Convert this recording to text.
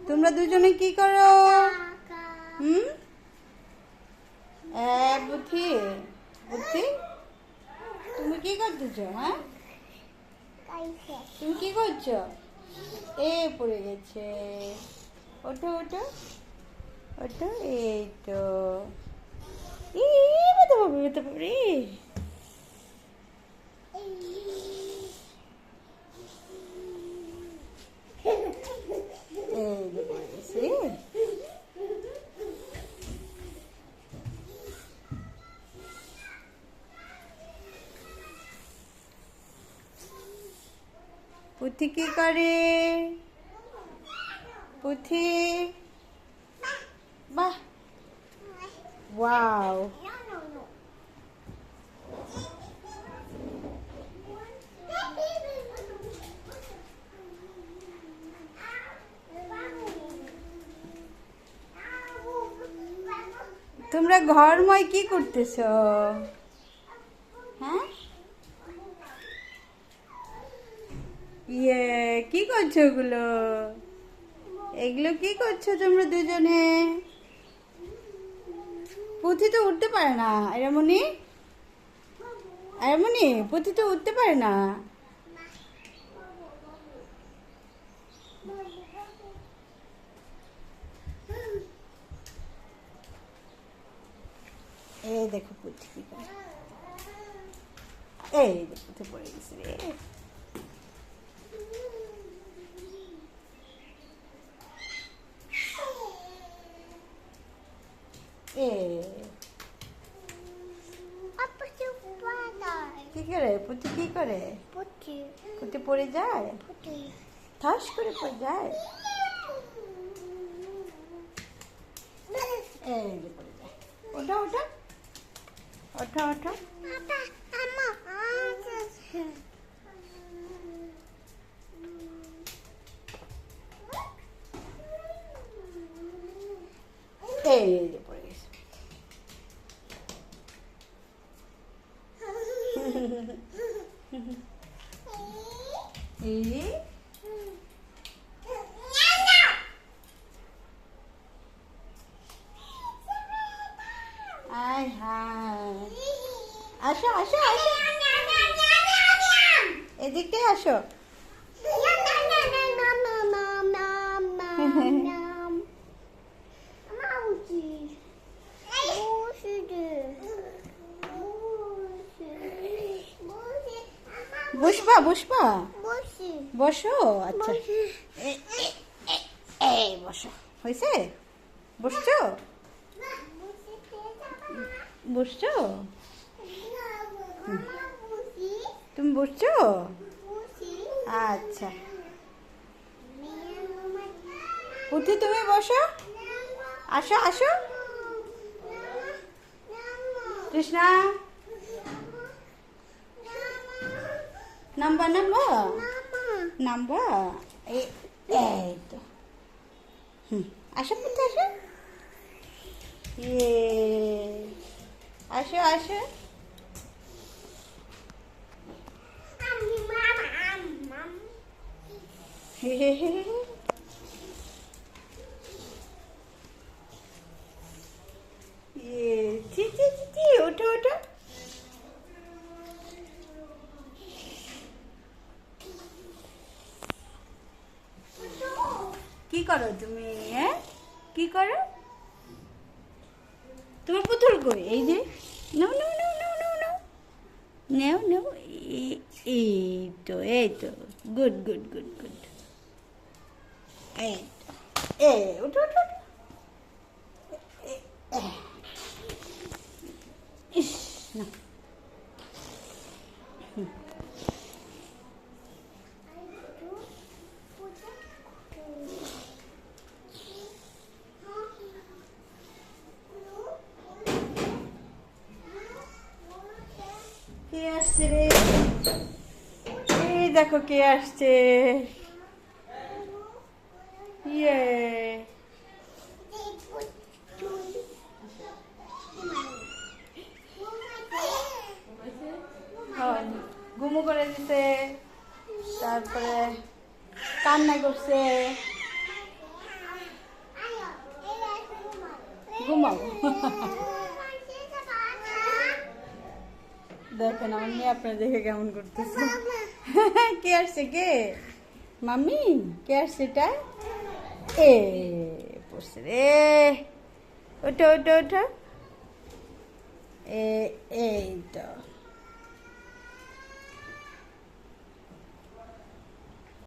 তোমরা দুজনে কি করো? হুম? বুদ্ধি বুদ্ধি, তুমি কি করতেছো? হ্যাঁ, তুমি কি করছো? পড়ে গেছে। ওঠো ওঠো ওঠো, এই তো। বেঁধে পাবে, বেঁধে পাবে। এই যে পড়ে গেছে। পুঁথি কি করে? পুঁথি, বাহ, ওয়াও। তোমরা ঘরময় কি করতেছ? হ্যাঁ, কি করছো ওগুলো? এগুলো কি করছো তোমরা দুজনে? পুঁথি তো উঠতে পারে না। এরমনি এরমনি পুঁথি তো উঠতে পারে না। এই দেখো পুঁথি কি করে। এই দেখো পুঁথি পড়ে গেছে রে। কি করে পুঁথি, কি করে পুঁথি পড়ে যায়? ঠাস করে পড়ে যায়। এই যে পড়ে যায়। ওটা ওটা ওঠা ওঠা। এই যে পড়ে গেছে। আসো আসো আসো, এদিকে আসো। বসবা বসবা, বসো। আচ্ছা, এই বসো। হয়েছে? বসছো বসছো? তুমি বসছো? আচ্ছা, পুঁথি তুমি বসো। আসো আসো। কৃষ্ণা, নামবা নামবা নামবা। এই তো। আসো পুঁথি আসো। আসো আসো। ওঠো ওঠো। কি করো তুমি? হ্যাঁ, কি করো? তোমার পুতুল কই? এই যে, নাও নাও নাও নাও নাও নাও নাও নাও। এই তো, এই তো। Good good good good. এই তো, ওঠো ওঠো ওঠো। ইস, না। কে আসছে রে? এই দেখো কে আসছে। ঘুমু করে দিতে, তারপরে কান্না করছে। ঘুমাও। দেখেন আমার মেয়ে আপনার দেখে কেমন করতেছে। কে আসছে কে? মাম্মি কে আসছে এটা? এ পড়ছে রে, ওঠো ওঠো ওঠো। এই তো